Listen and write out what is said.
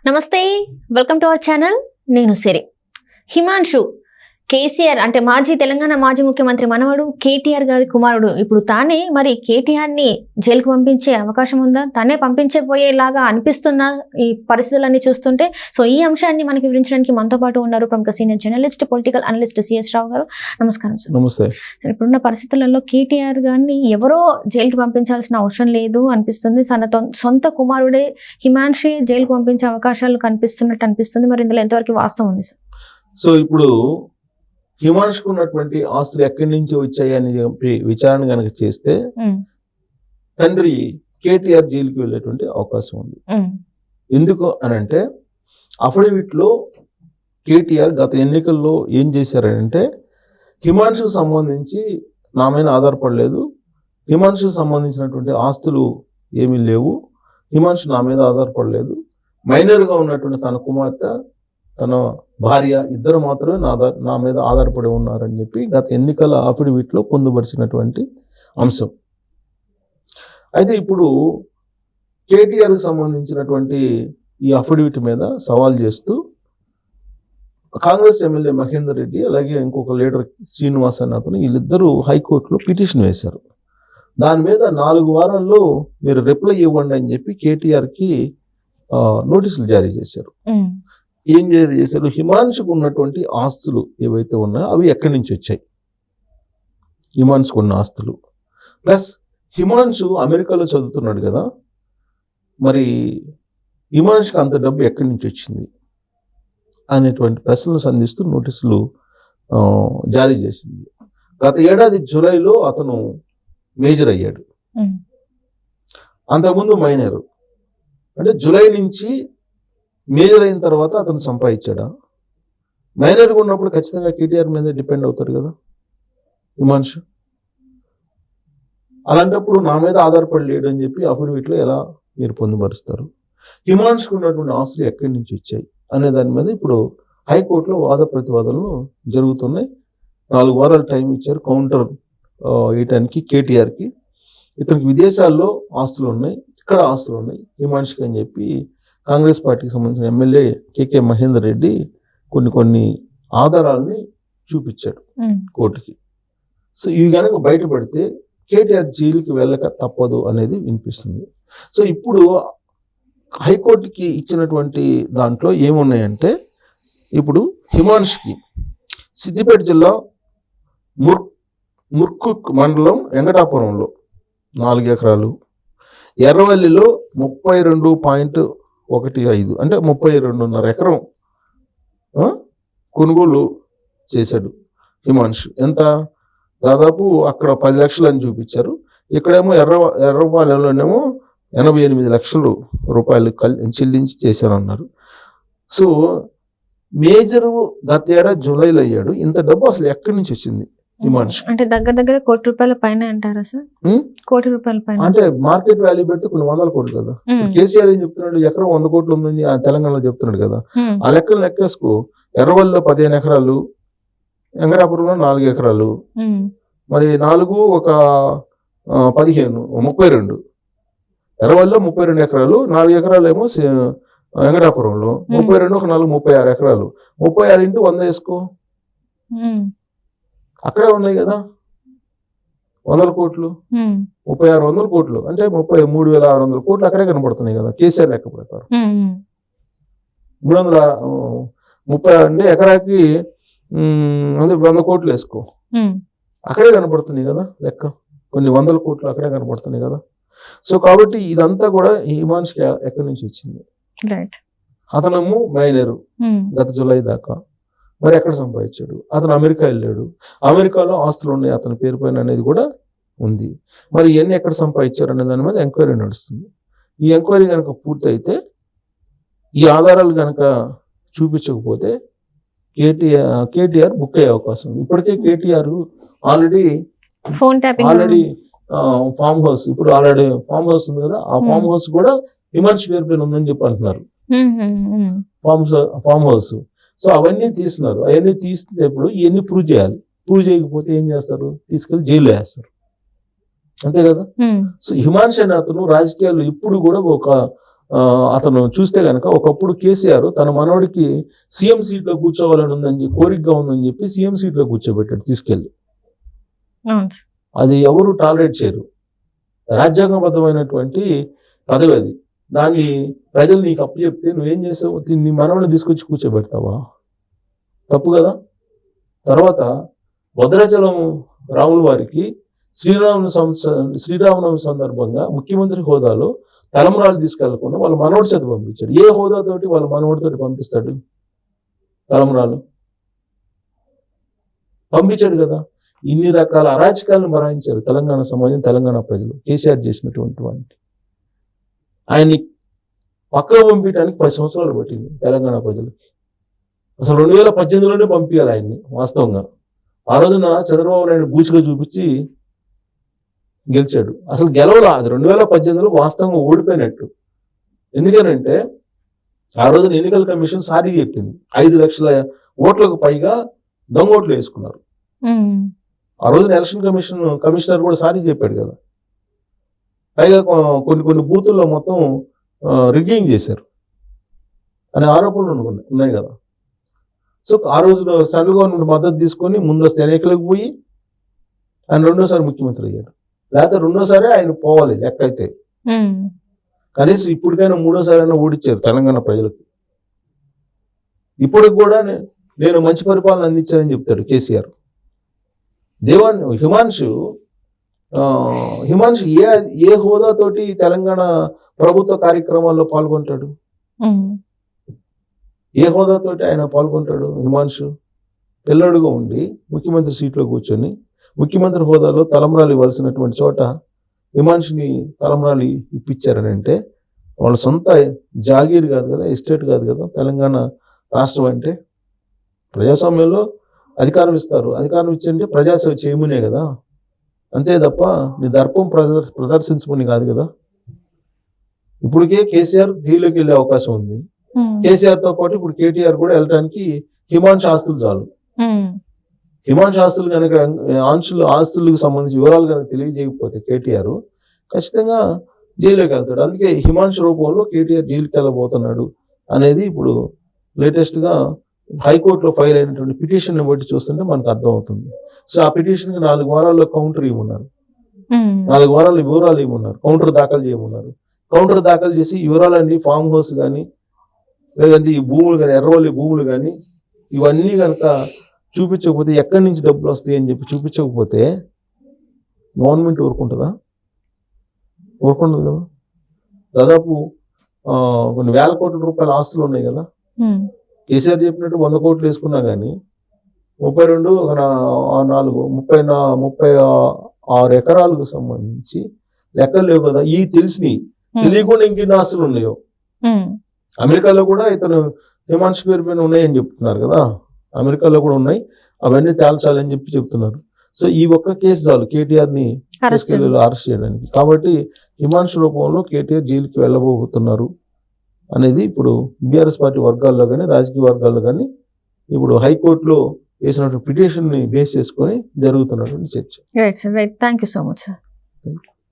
నమస్తే, welcome to our channel. నేను సిరి. హిమాన్షు కేసీఆర్ అంటే తెలంగాణ మాజీ ముఖ్యమంత్రి మనవడు కేటీఆర్ గారి కుమారుడు. ఇప్పుడు తానే మరి కేటీఆర్ ని జైలుకు పంపించే అవకాశం ఉందా? తానే పంపించబోయేలాగా అనిపిస్తుందా ఈ పరిస్థితులన్నీ చూస్తుంటే? సో ఈ అంశాన్ని మనకి వివరించడానికి మనతో పాటు ఉన్నారు ప్రముఖ senior journalist, political analyst CS Rao గారు. నమస్కారం సార్. నమస్తే. ఇప్పుడున్న పరిస్థితులలో కేటీఆర్ గారిని ఎవరో జైలుకి పంపించాల్సిన అవసరం లేదు అనిపిస్తుంది. తన సొంత కుమారుడే హిమాన్షి జైలుకు పంపించే అవకాశాలు కనిపిస్తున్నట్టు అనిపిస్తుంది. మరి ఇందులో ఎంతవరకు వాస్తవం ఉంది సార్? సో ఇప్పుడు హిమాన్షుకు ఉన్నటువంటి ఆస్తులు ఎక్కడి నుంచి వచ్చాయని చెప్పి విచారణ కనుక చేస్తే తండ్రి కేటీఆర్ జైలుకి వెళ్ళేటువంటి అవకాశం ఉంది. ఎందుకు అనంటే అఫిడవిట్ లో కేటీఆర్ గత ఎన్నికల్లో ఏం చేశారంటే హిమాన్షుకు సంబంధించి నా మీద ఆధారపడలేదు, హిమాన్షుకు సంబంధించినటువంటి ఆస్తులు ఏమీ లేవు, హిమాన్షు నా మీద ఆధారపడలేదు, మైనర్గా ఉన్నటువంటి తన కుమార్తె తన భార్య ఇద్దరు మాత్రమే నా మీద ఆధారపడి ఉన్నారని చెప్పి గత ఎన్నికల అఫిడవిట్లో పొందుపరిచినటువంటి అంశం. అయితే ఇప్పుడు కేటీఆర్కి సంబంధించినటువంటి ఈ అఫిడవిట్ మీద సవాల్ చేస్తూ కాంగ్రెస్ ఎమ్మెల్యే మహేందర్ రెడ్డి అలాగే ఇంకొక లీడర్ శ్రీనివాస్ అనే అతను వీళ్ళిద్దరూ హైకోర్టులో పిటిషన్ వేశారు. దాని మీద 4 వారాల్లో మీరు రిప్లై ఇవ్వండి అని చెప్పి కేటీఆర్కి నోటీసులు జారీ చేశారు. ఏం చేశారు? హిమాన్షుకు ఉన్నటువంటి ఆస్తులు ఏవైతే ఉన్నాయో అవి ఎక్కడి నుంచి వచ్చాయి, హిమాన్షుకు ఉన్న ఆస్తులు ప్లస్ హిమాన్షు అమెరికాలో చదువుతున్నాడు కదా, మరి హిమాన్షుకు అంత డబ్బు ఎక్కడి నుంచి వచ్చింది అనేటువంటి ప్రశ్నలు సంధిస్తూ నోటీసులు జారీ చేసింది. గత ఏడాది జూలైలో అతను మేజర్ అయ్యాడు, అంతకుముందు మైనర్. అంటే జూలై నుంచి మేజర్ అయిన తర్వాత అతను సంపాదించాడా? మైనర్గా ఉన్నప్పుడు ఖచ్చితంగా కేటీఆర్ మీద డిపెండ్ అవుతాడు కదా హిమాన్షు. అలాంటప్పుడు నా మీద ఆధారపడి లేడు అని చెప్పి అఫిడవిట్లో ఎలా మీరు పొందుపరుస్తారు? హిమాన్షుకు ఉన్నటువంటి ఆస్తులు ఎక్కడి నుంచి వచ్చాయి అనే దాని మీద ఇప్పుడు హైకోర్టులో వాద ప్రతివాదనలు జరుగుతున్నాయి. 4 వారాల టైం ఇచ్చారు కౌంటర్ వేయటానికి కేటీఆర్కి. ఇతనికి విదేశాల్లో ఆస్తులు ఉన్నాయి, ఇక్కడ ఆస్తులు ఉన్నాయి హిమాన్షుకి అని చెప్పి కాంగ్రెస్ పార్టీకి సంబంధించిన ఎమ్మెల్యే కేకే మహేందర్ రెడ్డి కొన్ని ఆధారాలని చూపించాడు కోర్టుకి. సో ఇవి కనుక బయటపడితే కేటీఆర్ జైలుకి వెళ్ళక తప్పదు అనేది వినిపిస్తుంది. సో ఇప్పుడు హైకోర్టుకి ఇచ్చినటువంటి దాంట్లో ఏమున్నాయంటే ఇప్పుడు హిమాన్షుకి సిద్దిపేట జిల్లా ముర్కుక్ మండలం వెంకటాపురంలో 4 ఎకరాలు, ఎర్రవల్లిలో 32.15 అంటే 32.5 ఎకరం కొనుగోలు చేశాడు హిమాన్షు. ఎంత? దాదాపు అక్కడ 10 లక్షలు అని చూపించారు, ఇక్కడేమో ఎర్రపాలెంలోనేమో 88 లక్షల రూపాయలు చెల్లించి చేశారన్నారు. సో మేజర్ గత ఏడాది జూలైలో అయ్యాడు. ఇంత డబ్బు అసలు ఎక్కడి నుంచి వచ్చింది హిమాన్షు? అంటే దగ్గర ₹1 కోటి పైన అంటారా సార్? ₹1 కోటి పైన అంటే మార్కెట్ వాల్యూ పెడితే కొన్ని 100 కోట్లు కదా. కేసీఆర్ ఏం చెప్తున్నాడు? ఎకరం 100 కోట్లు ఉందని తెలంగాణలో చెప్తున్నాడు కదా. ఆ లెక్కలు లెక్కేసుకో. ఎర్రవల్లిలో 15 ఎకరాలు, వెంకటాపురంలో 4 ఎకరాలు, మరి 4 ఒక 15 32. ఎర్రవల్లిలో 32 ఎకరాలు, 4 ఎకరాలు ఏమో వెంకటాపురంలో, 32 ఒక 4 36 ఎకరాలు. 36 ఇంటూ 100 వేసుకో, అక్కడే ఉన్నాయి కదా 100 కోట్లు. 3600 కోట్లు అంటే 33,600 కోట్లు అక్కడే కనపడుతున్నాయి కదా కేసీఆర్ లెక్క ప్రకారం. 330 అంటే ఎకరాకి 100 కోట్లు వేసుకో, అక్కడే కనపడుతున్నాయి కదా లెక్క. కొన్ని 100 కోట్లు అక్కడే కనపడుతున్నాయి కదా. సో కాబట్టి ఇదంతా కూడా హిమాన్షుకి ఎక్కడి నుంచి వచ్చింది? అతనేమో మైనరు గత జూలై దాకా, మరి ఎక్కడ సంపాదించాడు? అతను అమెరికా వెళ్ళాడు, అమెరికాలో ఆస్తులు ఉన్నాయి అతని పేరు పైన అనేది కూడా ఉంది. మరి ఇవన్నీ ఎక్కడ సంపాదించారు అనే దాని మీద ఎంక్వైరీ నడుస్తుంది. ఈ ఎంక్వైరీ కనుక పూర్తయితే, ఈ ఆధారాలు కనుక చూపించకపోతే కేటీఆర్ బుక్ అయ్యే అవకాశం ఉంది. ఇప్పటికే కేటీఆర్ ఆల్రెడీ ఫామ్ హౌస్, ఇప్పుడు ఆల్రెడీ ఫామ్ హౌస్ ఉంది కదా, ఆ ఫామ్ హౌస్ కూడా హిమాన్షు పేరు పైన ఉందని చెప్పి అంటున్నారు ఫామ్ హౌస్. సో అవన్నీ తీస్తున్నారు. అవన్నీ తీస్తే ఇప్పుడు ఇవన్నీ ప్రూవ్ చేయాలి. ప్రూవ్ చేయకపోతే ఏం చేస్తారు? తీసుకెళ్లి జైల్లో వేస్తారు, అంతే కదా. సో హిమాన్షు అనే అతను రాజకీయాల్లో ఇప్పుడు కూడా ఒక అతను చూస్తే కనుక ఒకప్పుడు కేసీఆర్ తన మనవడికి సీఎం సీట్లో కూర్చోవాలని ఉందని కోరికగా ఉందని చెప్పి సీఎం సీట్లో కూర్చోబెట్టాడు తీసుకెళ్ళి. అది ఎవరు టాలరేట్ చేయరు. రాజ్యాంగబద్ధమైనటువంటి పదవి అది. దాన్ని ప్రజలు నీకు అప్పు చెప్తే నువ్వేం చేసావు? నీ మనవడిని తీసుకొచ్చి కూర్చోబెడతావా? తప్పు కదా. తర్వాత భద్రాచలం రాముల వారికి శ్రీరామనవమి సందర్భంగా ముఖ్యమంత్రి హోదాలో తలంబ్రాలు తీసుకెళ్లకుండా వాళ్ళ మనవడి చేత పంపించాడు. ఏ హోదాతోటి వాళ్ళ మనవడితోటి పంపిస్తాడు తలంబ్రాలు? పంపించాడు కదా. ఇన్ని రకాల అరాచకాలను మరాయించారు తెలంగాణ సమాజం, తెలంగాణ ప్రజలు కేసీఆర్ చేసినటువంటి వాటి. ఆయన్ని పక్కకు పంపించడానికి 10 సంవత్సరాలు పట్టింది తెలంగాణ ప్రజలకి. అసలు 2018లోనే పంపించాలి ఆయన్ని. వాస్తవంగా ఆ రోజున చంద్రబాబు నాయుడు బూచిగా చూపించి గెలిచాడు. అసలు గెలవలా. అది 2018లో వాస్తవంగా ఓడిపోయినట్టు. ఎందుకనంటే ఆ రోజున ఎన్నికల కమిషన్ సారీ చెప్పింది. 5 లక్షల ఓట్లకు పైగా దొంగ ఓట్లు వేసుకున్నారు. ఆ రోజున ఎలక్షన్ కమిషనర్ కూడా సారీ చెప్పాడు కదా. పైగా కొన్ని బూతుల్లో మొత్తం రిగ్గింగ్ చేశారు అనే ఆరోపణలు ఉన్నాయి కదా. సో ఆ రోజు సెంట్రల్ గవర్నమెంట్ మద్దతు తీసుకొని ముందస్తు ఎన్నికలకు పోయి ఆయన 2వ సారి ముఖ్యమంత్రి అయ్యాడు. లేకపోతే 2వ సారి ఆయన పోవాలి లెక్క అయితే. కనీసం ఇప్పటికైనా 3వ సారి అయినా ఓడిచ్చారు తెలంగాణ ప్రజలకు. ఇప్పటికి కూడా నేను మంచి పరిపాలన అందించానని చెప్తాడు కేసీఆర్. హిమాంశు ఏ హోదాతోటి తెలంగాణ ప్రభుత్వ కార్యక్రమాల్లో పాల్గొంటాడు? ఏ హోదాతోటి ఆయన పాల్గొంటాడు? హిమాంశు పిల్లడుగా ఉండి ముఖ్యమంత్రి సీట్లో కూర్చొని ముఖ్యమంత్రి హోదాలో తలంబ్రాలు ఇవ్వాల్సినటువంటి చోట హిమాంశుని తలంబ్రాలు ఇప్పించారని అంటే వాళ్ళ సొంత జాగీర్ కాదు కదా, ఎస్టేట్ కాదు కదా తెలంగాణ రాష్ట్రం అంటే. ప్రజాస్వామ్యంలో అధికారం ఇస్తారు. అధికారం ఇచ్చంటే ప్రజాసేవ చేయమనే కదా, అంతే తప్ప నీ దర్పం ప్రదర్శించమని కాదు కదా. ఇప్పటికే కేసీఆర్ జైలుకి వెళ్ళే అవకాశం ఉంది. కేసీఆర్తో పాటు ఇప్పుడు కేటీఆర్ కూడా వెళ్ళడానికి హిమాంశు ఆస్తులు చాలు. హిమాంశు ఆస్తులు కనుక ఆస్తులకు సంబంధించి వివరాలు కనుక తెలియజేయకపోతే కేటీఆర్ ఖచ్చితంగా జైలుకి వెళ్తాడు. అందుకే హిమాంశు రూపంలో కేటీఆర్ జైలుకి వెళ్ళబోతున్నాడు అనేది ఇప్పుడు లేటెస్ట్గా హైకోర్టులో ఫైల్ అయినటువంటి పిటిషన్ బట్టి చూస్తుంటే మనకు అర్థమవుతుంది. సో ఆ పిటిషన్కి 4 వారాల్లో కౌంటర్ ఇవ్వమన్నారు. 4 వారాలు వివరాలు ఇవ్వమన్నారు. కౌంటర్ దాఖలు చేయమన్నారు. కౌంటర్ దాఖలు చేసి వివరాలన్నీ ఫామ్ హౌస్ కానీ లేదంటే ఈ భూములు కానీ ఎర్రవల్లి భూములు కానీ ఇవన్నీ కనుక చూపించకపోతే ఎక్కడి నుంచి డబ్బులు వస్తాయి అని చెప్పి చూపించకపోతే గవర్నమెంట్ ఊరుకుంటుందా? ఊరుకుంటుంది కదా. దాదాపు కొన్ని వేల కోట్ల రూపాయల ఆస్తులు ఉన్నాయి కదా. కేసీఆర్ చెప్పినట్టు 100 కోట్లు వేసుకున్నా కానీ 36 ఎకరాలకు సంబంధించి లెక్కలు లేవు కదా. ఈ తెలియకుండా ఇంకెన్ని ఆస్తులు ఉన్నాయో. అమెరికాలో కూడా ఇతను హిమాంశు పేరు పైన ఉన్నాయని చెప్తున్నారు కదా. అమెరికాలో కూడా ఉన్నాయి. అవన్నీ తేల్చాలని చెప్పి చెప్తున్నారు. సో ఈ ఒక్క కేసు చాలు కేటీఆర్ని అరెస్ట్ చేయడానికి. కాబట్టి హిమాంశు రూపంలో కేటీఆర్ జైలుకి వెళ్ళబోతున్నారు అనేది ఇప్పుడు బీఆర్ఎస్ పార్టీ వర్గాల్లో కానీ రాజకీయ వర్గాల్లో కానీ ఇప్పుడు హైకోర్టులో వేసినటువంటి పిటిషన్ని బేస్ చేసుకొని జరుగుతున్నటువంటి చర్చ. Right sir, right. Thank you so much sir. Thank you.